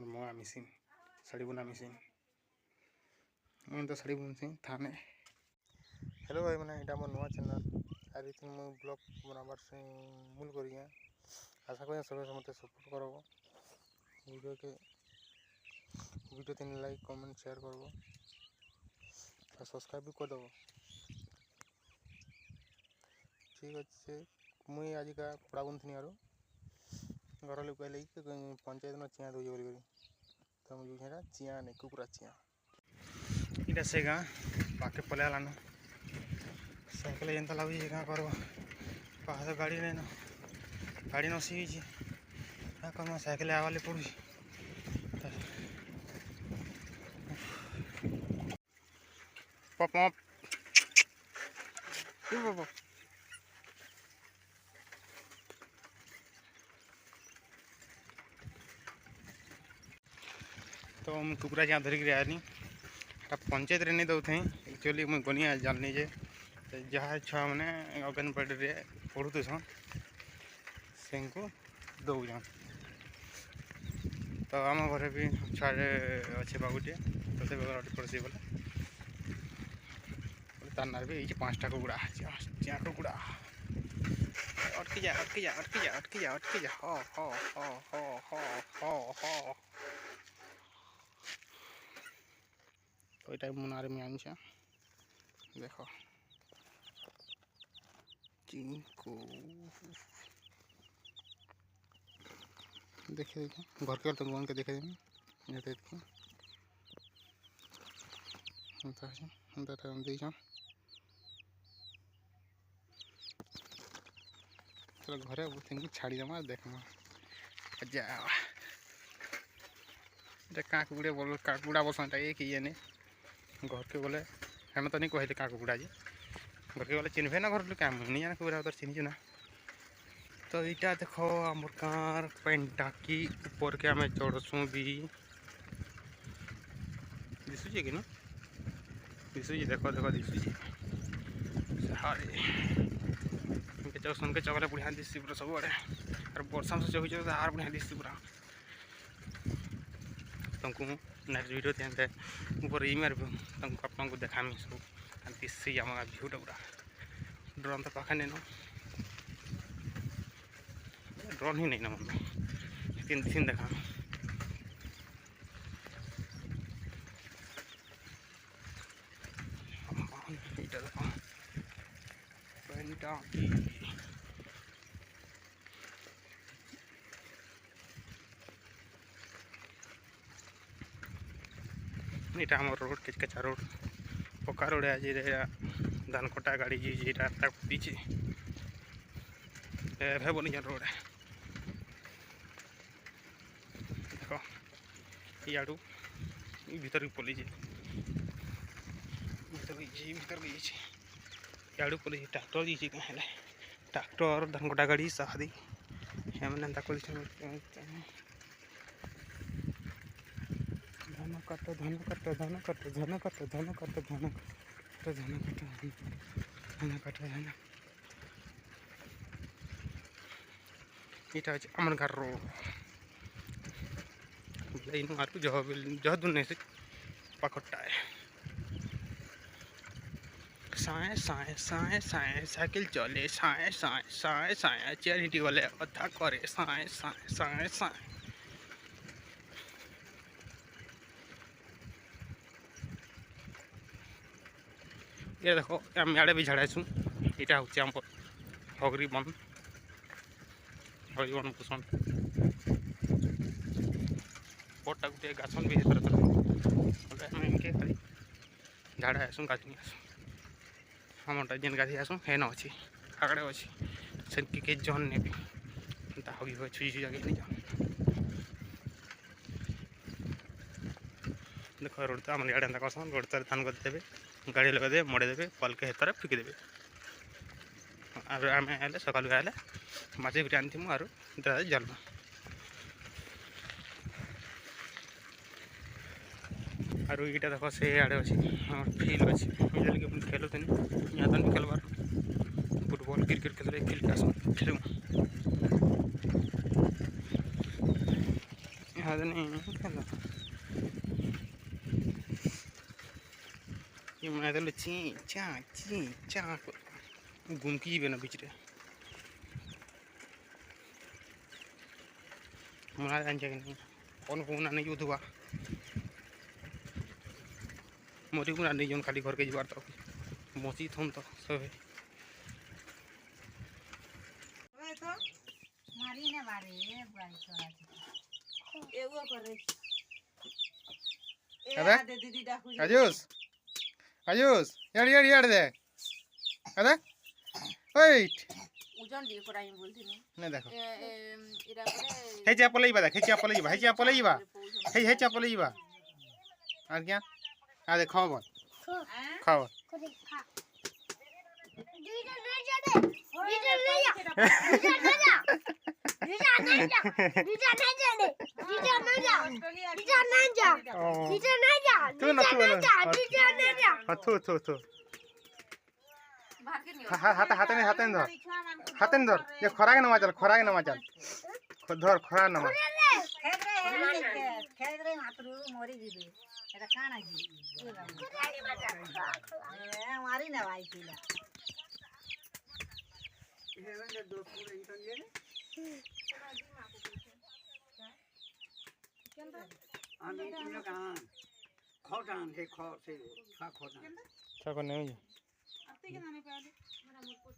मोआ मिसिन साड़ी बुना मिसिन मैं तो साड़ी बुनसी थाने। हेलो भाई मैंने इटा मोर नुआ चैनल आर इथि मु ब्लॉग बनाबार से मूल करी आशा करें सब मत सपोर्ट करब वीडियो तीन लाइक कमेंट शेयर करब और सब्सक्राइब भी करदेव। ठीक अच्छे मुई आज का कपड़ा बुनथी आरो घर लोग कहले पंचायत न चिया दौज बोल तो मुझे चिया नहीं कुकुरा चिया इटा से गाँ पाके पले आलान साइकेल एंता लगे क्या कर पास गाड़ी नहीं न गाड़ी नसी क्या कर साइकेल आवाले पड़ी पप तो हम कुकुरा जहाँ धरिक आनी पंचायत नहीं दौथे एक्चुअली मुझे गनिया जाननी जे जहाँ छुआ मैंने अंगनवाड़ी रे पढ़ुसन से दौन तो आम घर भी छुआटे अच्छे बाबूटे तो से पड़ोसी बोले तार ना भी 5टा कुकुड़ा चिया कुकुड़ा अटकी जा अटकी जा अटकी जा अटकी जा अटकी जा हो हो हो हो हो हो हो तो ये मुनारे में आनी देखो चिंको देखे घर के तो गन के देखे घरे छाड़ी देमा देखमा जा क्या कुकुड़े बोल कुकुड़ा बसन कि ये नहीं घर के बोले हमें तो नहीं कहते क्या कुकुड़ा जी घर के बोले चिन्हे ना घर क्या नहीं जाना कुकुड़ा उधर चिन्ह ना। तो यहाँ देखो आमर कार पेंटाकी ऊपर के आम चढ़सु भी दिशुचे कि ना दिशुची देख देख दिशुची सुन के चगले बढ़िया दिशि पूरा सब आड़े और बर्षा से चौकी आर बढ़िया दिशि पूरा तुमको नेक्स्ट वीडियो थे ऊपर ई मार आपको देखामी सब दिशि आम भ्यूटा पूरा ड्रोन तो पाखे नहीं न ड्रोन ही नहीं ना मम्मी तीन दिन देखा इटा आम रोड कचकचा रोड पक्का रोड आज धान कटा गाड़ी जी पीछे बनी जान रोड देख इाड़ू भीतर पलि भीतर इाड़ू पलि ट्राक्टर जी कहें ट्राक्टर धान कटा गाड़ी सादी मैंने धन कट धन कट धन कट धन कट धन कट धन कट धन कट धन कट धन इटा आमर घर रोड जह दुनिया से पकड़ता है साए साए साए साए साइकिल चले साए साए साए साए चैरिटी वाले अथा करे साए साए साए साए ये देखो आम आड़े भी झाड़ासु यहाँ हूँ आम हगरी बन हरिवन भूषण बटा गोटे गाछन भी इनके खाली झाड़ा आसू गाधी आसू आमटा जेन गाधी आसू हेन अच्छी आगड़े अच्छी से कि जन ने भी हगी हुए छुई छुई नहीं जान देख रोड तो आम इे करसन रोड तर धान कर देवे गाड़ी लगे देवे मड़े देवे पल के हेतर फिकी देवे आम आए सकाल आए माछ भी आनी आर जल आर ये देख से आड़े अच्छी फील्ड अच्छी खेलुन यहाँ तो खेलबार फुटबॉल क्रिकेट खेल रहे फील्ड का खेलूँ यहाँ नहीं खेल ये मैं तो ची चा घूमकी बना बीच रे मना जान नहीं कौन कौन नहीं युद्ध हुआ मोरी को नहीं जन खाली घर के जबार तो मची थन तो सब मारी ने बारे बुआई छोरा एगो करे अबे दीदी डाकू आयुष यार दे अरे वेट ओजन দিয়ে করাই বলতি না দেখো এরা করে হে চাপলে ইবা হে চাপলে ইবা আর क्या आ दे खाओ बल खाओ तू हाथे धर ये खरा के नमा चल धर खरा नमा खेदरे मातरू मोरी दिबे एटा काना जी मारी ना भाई पीला हेवन दो पूरे इंटन ले आमी इन कान खोटान से खो से खा खोटान क्या करने में आते के नाने पे आले मेरा मुकुट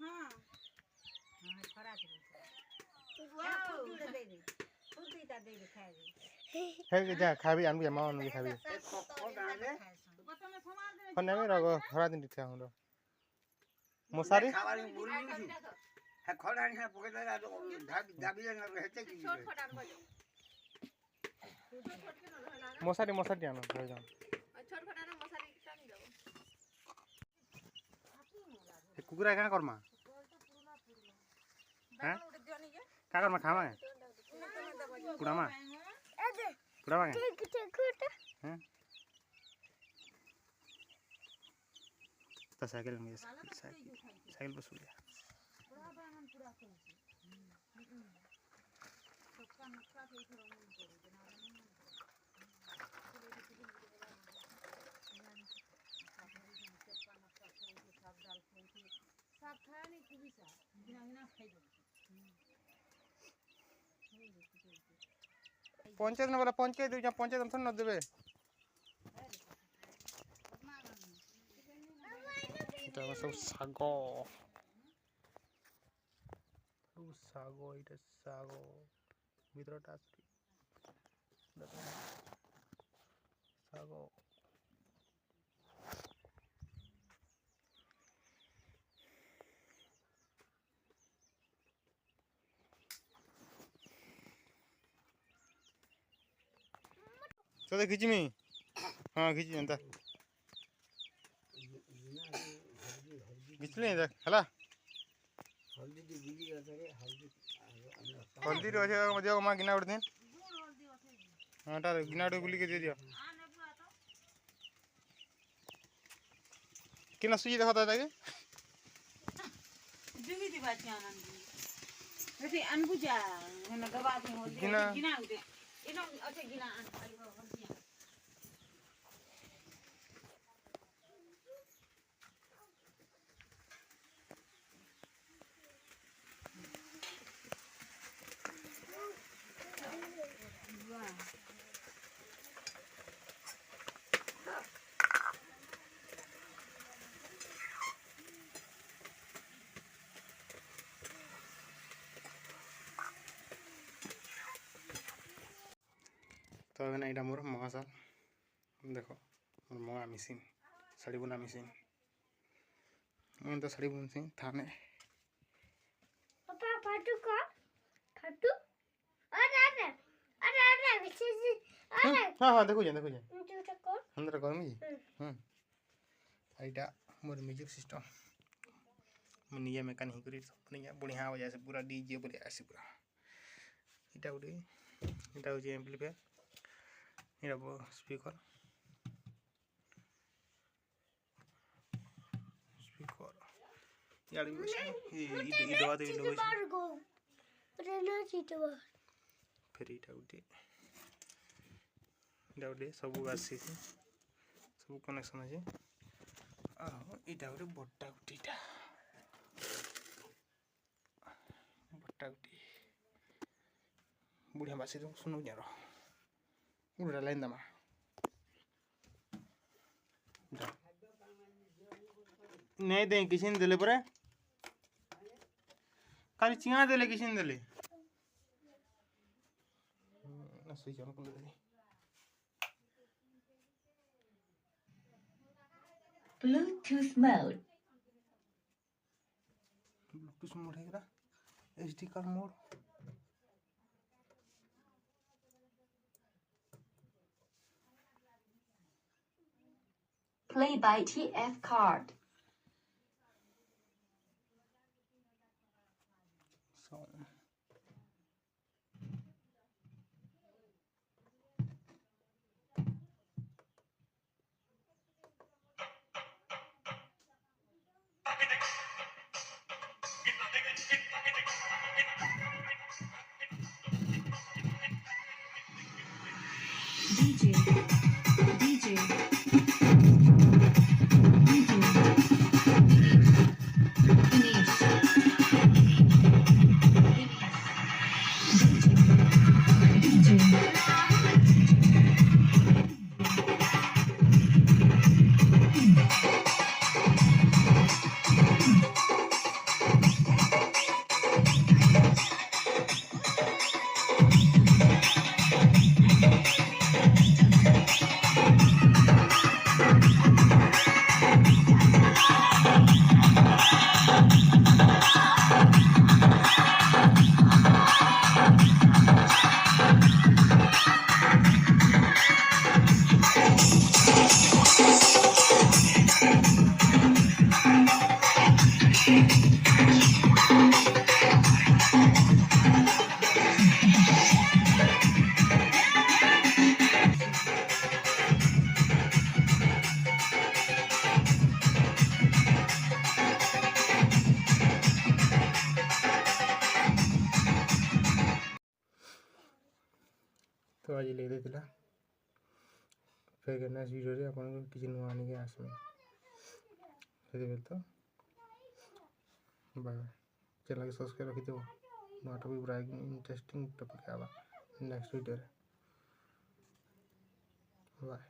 हां खरा के है जा खाबी आनबी मां आनबी खाबी फने में रगो खरा दिन दिखा हुन मसारी खावाली मुरी है खडानी है पके दला दाबी न रहते की छोट फटान बजो मसारी आनो हो जा छोट फटाना मसारी टानी दबो कुकुरा का करमा हैं का करमा खामा पुरामा हैं तो साइकिल में साइकिल पर सो गया पंचायत न वाला पंचायत दे पंचायत हम न देबे এটা সব সাগো এটা সাগো ভিতরটা আসছে সাগো तो खींची मी हाँ खींची एंता खींचले देख हला हल्दी रे अच्छे मजे को मां गिना उड़ते हां टा गिना उड़ गुली के दे दियो किना सुई देखा था के जुगी दी बात आनंद रे अनबुजा न दबा दे हो गिना उड़े इनो अच्छे गिना आन तो ना यहाँ मोर महासाल देख मोर मगा मेसीन शाड़ी बुना मेसीन मैं तो शाड़ी बुनसी थाने पापा फाटू को फाटू अरे अरे अरे अरे विशेष अरे हाँ देखो जा जो को अंदर गर्मी आईटा मोर म्यूजिक सिस्टम मैं निजे मेकानिक करी निजे बढ़िया बजा से पूरा डीजे बोले आसी पूरा इटा गुटे इटा हो एम्प्लीफायर इटा स्पीकर यार ई दवा दे लोग बाहर गो रेना चीट बाहर फिर इटा गोटे सब आसी सब कनेक्शन अच्छे इटा गोटे बट्टा गुटीटा बट्टा गुटी बुढ़िया बासी तो सुनो यार उड़ा लाइन दमा नहीं दे किसी ने देले परे खाली चिया देले किसी ने देले ना सही जान को देले Bluetooth mode. ब्लूटूथ मोड है क्या HD card mode Play by TF card. so DJ. DJ. तो आज ले देला फिर नेक्स्ट वीडियो रे अपन किसी नुआ आने के आसमे से तो बाय चैनल के सब्सक्राइब रखी दो नुआ टॉपिक पूरा इंटरेस्टिंग टॉपिक आवा नेक्स्ट वीडियो रे बाय।